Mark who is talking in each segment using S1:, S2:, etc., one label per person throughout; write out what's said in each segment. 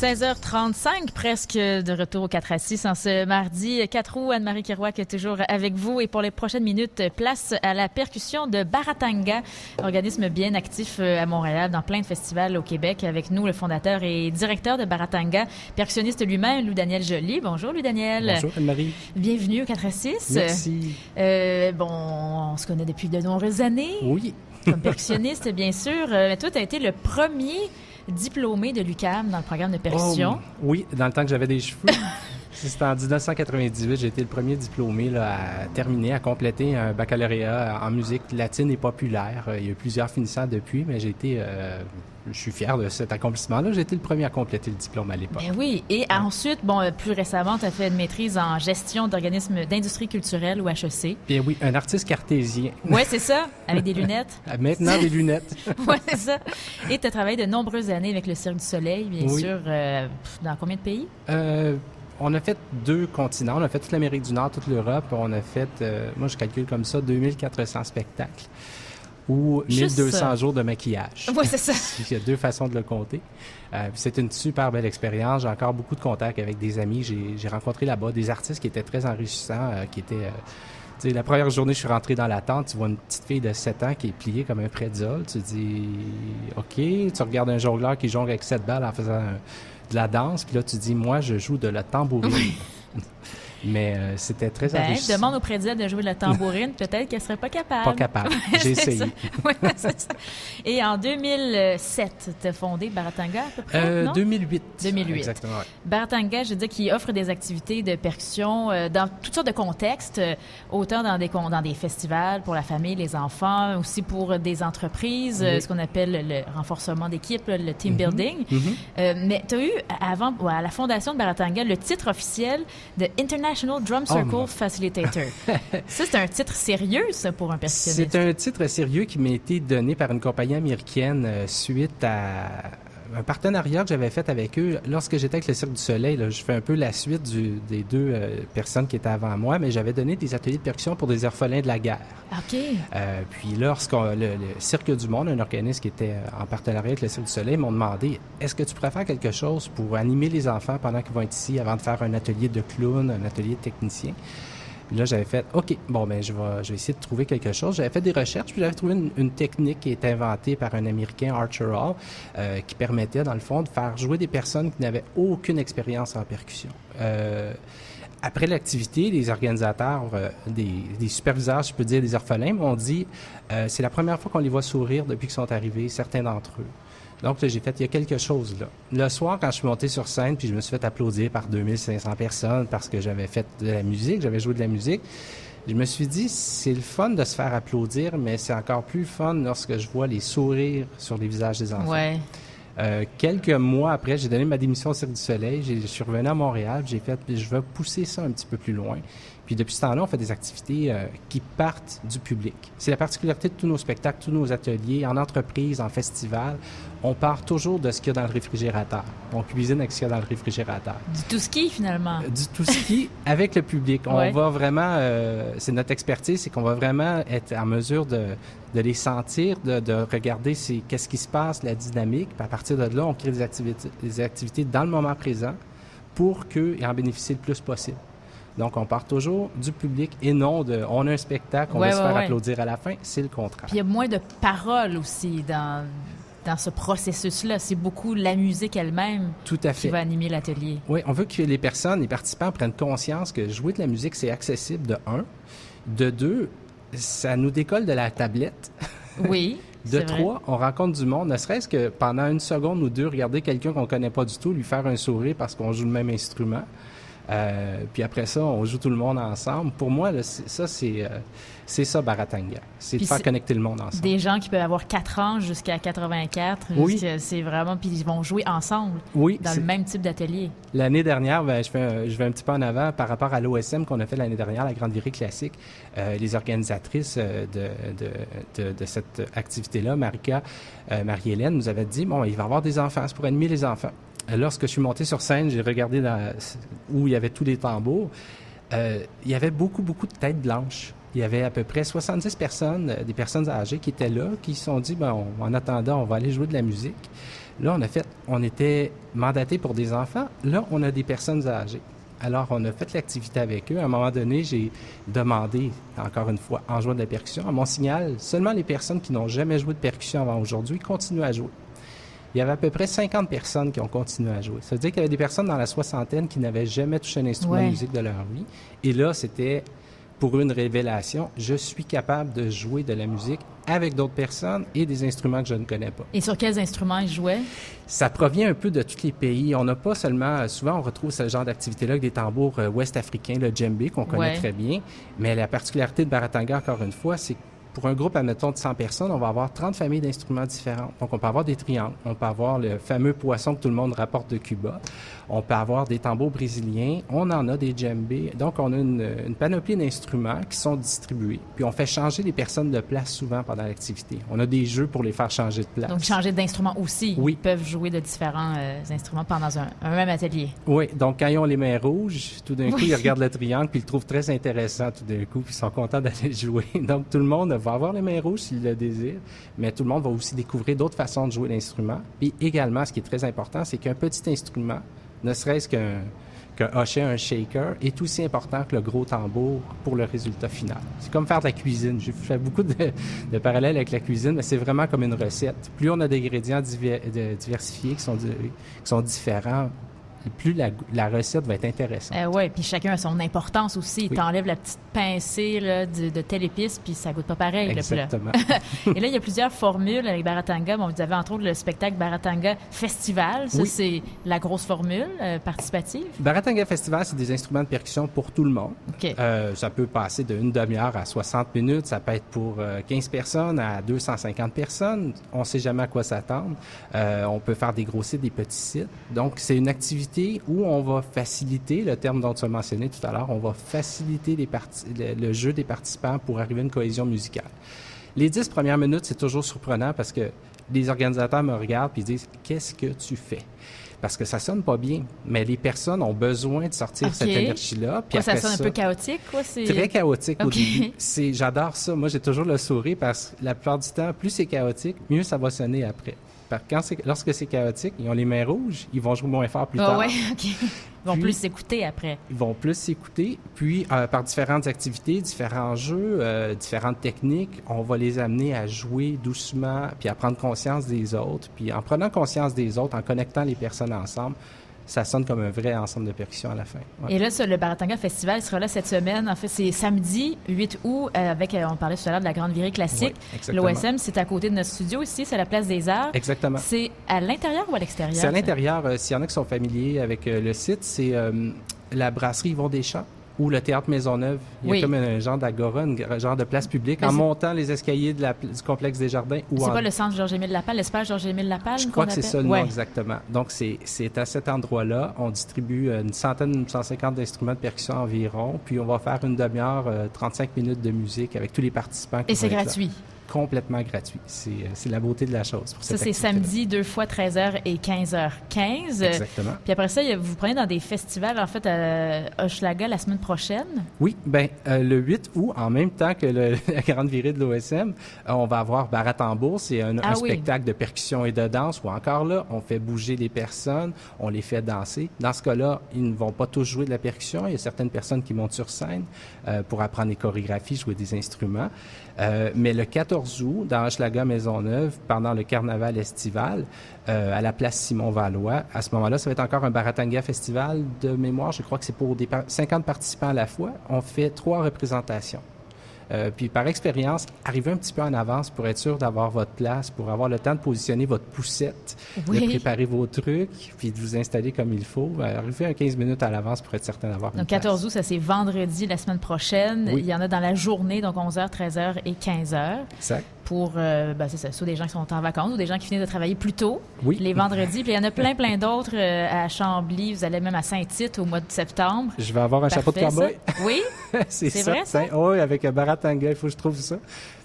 S1: 16h35, presque de retour au 4 à 6 en ce mardi. 4 août, Anne-Marie Kerouac est toujours avec vous. Et pour les prochaines minutes, place à la percussion de Baratanga, organisme bien actif à Montréal, dans plein de festivals au Québec. Avec nous, le fondateur et directeur de Baratanga, percussionniste lui-même, Louis-Daniel Joly. Bonjour, Louis-Daniel.
S2: Bonjour, Anne-Marie.
S1: Bienvenue au 4 à 6.
S2: Merci.
S1: On se connaît depuis de nombreuses années.
S2: Oui.
S1: Comme percussionniste, bien sûr. Mais toi, tu as été le premier diplômé de l'UQAM dans le programme de percussion.
S2: Oh, oui, dans le temps que j'avais des cheveux. C'était en 1998, j'ai été le premier diplômé là, à terminer, à compléter un baccalauréat en musique latine et populaire. Il y a eu plusieurs finissants depuis, mais je suis fier de cet accomplissement-là. J'ai été le premier à compléter le diplôme à l'époque.
S1: Ben oui, et ensuite, plus récemment, tu as fait une maîtrise en gestion d'organismes d'industrie culturelle ou HEC.
S2: Bien oui, un artiste cartésien.
S1: Oui, c'est ça, avec des lunettes.
S2: Maintenant, des lunettes.
S1: Oui, c'est ça. Et tu as travaillé de nombreuses années avec le Cirque du Soleil, bien sûr. Dans combien de pays?
S2: On a fait 2 continents. On a fait toute l'Amérique du Nord, toute l'Europe. On a fait, moi je calcule comme ça, 2400 spectacles ou 1200 jours de maquillage.
S1: Oui, c'est ça.
S2: Il y a 2 façons de le compter. C'est une super belle expérience. J'ai encore beaucoup de contacts avec des amis. J'ai rencontré là-bas des artistes qui étaient très enrichissants, qui étaient... la première journée, je suis rentré dans la tente, tu vois une petite fille de 7 ans qui est pliée comme un pretzel. Tu dis, OK, tu regardes un jongleur qui jongle avec 7 balles en faisant de la danse, puis là, tu dis, moi, je joue de la tambourine. Mais c'était très enrichissant.
S1: Demande au président de jouer de la tambourine, peut-être qu'elle serait pas capable.
S2: Pas capable. J'ai essayé.
S1: Oui, c'est ça. Et en 2007, tu as fondé Baratanga, à peu près, non?
S2: 2008.
S1: 2008.
S2: Exactement, oui.
S1: Baratanga, je veux dire, qui offre des activités de percussion dans toutes sortes de contextes, autant dans des festivals pour la famille, les enfants, aussi pour des entreprises, ce qu'on appelle le renforcement d'équipe, le team building. Mais tu as eu, avant, à la fondation de Baratanga, le titre officiel de International Drum Circle Facilitator. Ça, c'est un titre sérieux, ça, pour un percussionniste.
S2: C'est un titre sérieux qui m'a été donné par une compagnie américaine suite à un partenariat que j'avais fait avec eux lorsque j'étais avec le Cirque du Soleil. Là, je fais un peu la suite des 2 personnes qui étaient avant moi, mais j'avais donné des ateliers de percussion pour des orphelins de la guerre.
S1: OK.
S2: Puis lorsqu'on le Cirque du Monde, un organisme qui était en partenariat avec le Cirque du Soleil, m'ont demandé, est-ce que tu pourrais faire quelque chose pour animer les enfants pendant qu'ils vont être ici avant de faire un atelier de clown, un atelier de technicien? Puis là, j'avais fait, OK, je vais essayer de trouver quelque chose. J'avais fait des recherches, puis j'avais trouvé une technique qui est inventée par un Américain, Archer Hall, qui permettait, dans le fond, de faire jouer des personnes qui n'avaient aucune expérience en percussion. Après l'activité, les organisateurs, des superviseurs, je peux dire, des orphelins, m'ont dit, c'est la première fois qu'on les voit sourire depuis qu'ils sont arrivés, certains d'entre eux. Donc, là, j'ai fait, il y a quelque chose là. Le soir, quand je suis monté sur scène, puis je me suis fait applaudir par 2500 personnes parce que j'avais fait de la musique, j'avais joué de la musique, je me suis dit, c'est le fun de se faire applaudir, mais c'est encore plus fun lorsque je vois les sourires sur les visages des enfants.
S1: Ouais.
S2: Quelques mois après, j'ai donné ma démission au Cirque du Soleil, je suis revenu à Montréal, j'ai fait, je vais pousser ça un petit peu plus loin. Puis depuis ce temps-là, on fait des activités qui partent du public. C'est la particularité de tous nos spectacles, tous nos ateliers, en entreprise, en festival. On part toujours de ce qu'il y a dans le réfrigérateur. On cuisine avec ce qu'il y a dans le réfrigérateur.
S1: Du tout-ski, finalement.
S2: Du tout-ski avec le public. On va vraiment... c'est notre expertise, c'est qu'on va vraiment être en mesure de les sentir, de regarder qu'est-ce qui se passe, la dynamique. Puis à partir de là, on crée des activités dans le moment présent pour qu'ils en bénéficient le plus possible. Donc, on part toujours du public et non on a un spectacle, on va se faire applaudir à la fin. C'est le contraire.
S1: Puis il y a moins de paroles aussi dans ce processus-là. C'est beaucoup la musique elle-même qui va animer l'atelier.
S2: Oui, on veut que les participants prennent conscience que jouer de la musique, c'est accessible de 1. De 2, ça nous décolle de la tablette.
S1: Oui.
S2: De 3, on rencontre du monde, ne serait-ce que pendant 1 seconde ou 2, regarder quelqu'un qu'on connaît pas du tout, lui faire un sourire parce qu'on joue le même instrument. Puis après ça, on joue tout le monde ensemble. Pour moi, là, c'est ça, Baratanga. C'est de faire connecter le monde ensemble.
S1: Des gens qui peuvent avoir 4 ans jusqu'à 84.
S2: Oui.
S1: C'est vraiment... Puis ils vont jouer ensemble dans le même type d'atelier. L'année
S2: dernière, je vais un petit peu en avant par rapport à l'OSM qu'on a fait l'année dernière, la Grande Virée Classique. Les organisatrices de cette activité-là, Marie-Hélène, nous avait dit, il va y avoir des enfants, c'est pour animer les enfants. Lorsque je suis monté sur scène, j'ai regardé où il y avait tous les tambours. Il y avait beaucoup, beaucoup de têtes blanches. Il y avait à peu près 70 personnes, des personnes âgées qui étaient là, qui se sont dit, en attendant, on va aller jouer de la musique. Là, on était mandaté pour des enfants. Là, on a des personnes âgées. Alors, on a fait l'activité avec eux. À un moment donné, j'ai demandé, encore une fois, en jouant de la percussion, à mon signal, seulement les personnes qui n'ont jamais joué de percussion avant aujourd'hui continuent à jouer. Il y avait à peu près 50 personnes qui ont continué à jouer. Ça veut dire qu'il y avait des personnes dans la soixantaine qui n'avaient jamais touché un instrument de musique de leur vie. Et là, c'était pour eux une révélation. Je suis capable de jouer de la musique avec d'autres personnes et des instruments que je ne connais pas.
S1: Et sur quels instruments ils jouaient?
S2: Ça provient un peu de tous les pays. On n'a pas seulement... Souvent, on retrouve ce genre d'activité-là avec des tambours ouest-africains, le djembé, qu'on connaît très bien. Mais la particularité de Baratanga, encore une fois, c'est que pour un groupe, admettons, de 100 personnes, on va avoir 30 familles d'instruments différents. Donc, on peut avoir des triangles, on peut avoir le fameux poisson que tout le monde rapporte de Cuba, on peut avoir des tambours brésiliens, on en a des djembés. Donc, on a une panoplie d'instruments qui sont distribués. Puis, on fait changer les personnes de place souvent pendant l'activité. On a des jeux pour les faire changer de place.
S1: Donc, changer d'instrument aussi.
S2: Oui.
S1: Ils peuvent jouer de différents instruments pendant un même atelier.
S2: Oui. Donc, quand ils ont les mains rouges, tout d'un coup, ils regardent le triangle puis ils le trouvent très intéressant tout d'un coup puis ils sont contents d'aller jouer. Donc, tout le monde va avoir les mains rouges s'il le désire, mais tout le monde va aussi découvrir d'autres façons de jouer l'instrument. Puis également, ce qui est très important, c'est qu'un petit instrument, ne serait-ce qu'un hochet, un shaker, est aussi important que le gros tambour pour le résultat final. C'est comme faire de la cuisine. J'ai fait beaucoup de parallèles avec la cuisine, mais c'est vraiment comme une recette. Plus on a d'ingrédients diversifiés qui sont différents, plus la recette va être intéressante.
S1: Oui, puis chacun a son importance aussi. Oui. T'enlèves la petite pincée là, de telle épice, puis ça goûte pas pareil.
S2: Exactement.
S1: Là, et là, il y a plusieurs formules avec Baratanga. Bon, vous avez entre autres le spectacle Baratanga Festival. Ça, c'est la grosse formule participative.
S2: Baratanga Festival, c'est des instruments de percussion pour tout le monde.
S1: Okay.
S2: Ça peut passer d'une demi-heure à 60 minutes. Ça peut être pour 15 personnes à 250 personnes. On ne sait jamais à quoi s'attendre. On peut faire des gros sites, des petits sites. Donc, c'est une activité où on va faciliter, le terme dont tu as mentionné tout à l'heure, on va faciliter le jeu des participants pour arriver à une cohésion musicale. Les 10 premières minutes, c'est toujours surprenant parce que les organisateurs me regardent et disent « Qu'est-ce que tu fais? » Parce que ça sonne pas bien, mais les personnes ont besoin de sortir cette énergie-là.
S1: Puis ça sonne un peu chaotique, quoi?
S2: Très chaotique au début. J'adore ça. Moi, j'ai toujours le sourire parce que la plupart du temps, plus c'est chaotique, mieux ça va sonner après. Lorsque c'est chaotique, ils ont les mains rouges, ils vont jouer moins fort plus tard.
S1: Oui, OK. Ils vont plus s'écouter après.
S2: Ils vont plus s'écouter. Puis, par différentes activités, différents jeux, différentes techniques, on va les amener à jouer doucement, puis à prendre conscience des autres. Puis, en prenant conscience des autres, en connectant les personnes ensemble, ça sonne comme un vrai ensemble de percussions à la fin. Ouais.
S1: Et là, le Baratanga Festival sera là cette semaine. En fait, c'est samedi 8 août avec, on parlait tout à l'heure de la Grande Virée classique.
S2: Oui,
S1: l'OSM, c'est à côté de notre studio ici, c'est à la Place des Arts.
S2: Exactement.
S1: C'est à l'intérieur ou à l'extérieur?
S2: C'est à l'intérieur. S'il y en a qui sont familiers avec le site, c'est la brasserie Yvon Deschamps ou le Théâtre Maisonneuve. Il y a comme un genre d'agora, un genre de place publique, en montant les escaliers du complexe des Jardins.
S1: C'est pas le centre Georges-Émile Lapalme, l'espace Georges-Émile Lapalme?
S2: Je crois que c'est ça le nom exactement. Donc, c'est à cet endroit-là. On distribue une 150 d'instruments de percussion environ, puis on va faire une demi-heure, 35 minutes de musique avec tous les participants.
S1: Et c'est gratuit?
S2: Complètement gratuit. C'est la beauté de la chose. Pour
S1: ça, c'est samedi, 2 fois 13h et 15h15.
S2: Exactement.
S1: Puis après ça, vous prenez dans des festivals, en fait, à Hochelaga la semaine prochaine?
S2: Oui, bien, le 8 août, en même temps que la Grande Virée de l'OSM, on va avoir Baratambour. C'est un spectacle de percussion et de danse où encore là, on fait bouger les personnes, on les fait danser. Dans ce cas-là, ils ne vont pas tous jouer de la percussion. Il y a certaines personnes qui montent sur scène pour apprendre les chorégraphies, jouer des instruments. Mais le 14 août, dans Hochelaga Maisonneuve, pendant le carnaval estival, à la place Simon-Valois, à ce moment-là, ça va être encore un Baratanga Festival de mémoire. Je crois que c'est pour 50 participants à la fois. On fait 3 représentations. Puis par expérience, arrivez un petit peu en avance pour être sûr d'avoir votre place, pour avoir le temps de positionner votre poussette, de préparer vos trucs, puis de vous installer comme il faut. Arrivez un 15 minutes à l'avance pour être certain d'avoir une place.
S1: 14 août, ça c'est vendredi la semaine prochaine. Oui. Il y en a dans la journée, donc 11h, 13h et 15h.
S2: Exact.
S1: Pour, c'est ça, soit des gens qui sont en vacances ou des gens qui finissent de travailler plus tôt, les vendredis. Puis il y en a plein d'autres à Chambly. Vous allez même à Saint-Tite au mois de septembre.
S2: Je vais avoir un chapeau de cowboy.
S1: Oui?
S2: c'est
S1: vrai, ça?
S2: Oui, avec un Baratanga, il faut que je trouve ça.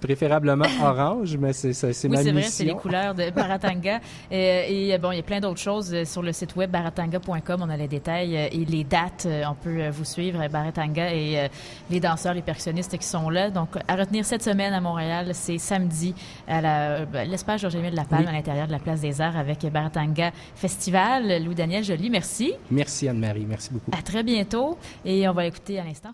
S2: Préférablement orange, mais c'est
S1: oui,
S2: ma mission.
S1: Oui, c'est vrai, c'est les couleurs de Baratanga. Il y a plein d'autres choses sur le site web baratanga.com. On a les détails et les dates. On peut vous suivre, Baratanga et les danseurs, les percussionnistes qui sont là. Donc, à retenir cette semaine à Montréal, c'est samedi à l'espace Georges-Émile Lapalme, à l'intérieur de la Place des Arts avec Baratanga Festival. Louis-Daniel Joly, merci.
S2: Merci Anne-Marie, merci beaucoup.
S1: À très bientôt et on va l'écouter à l'instant.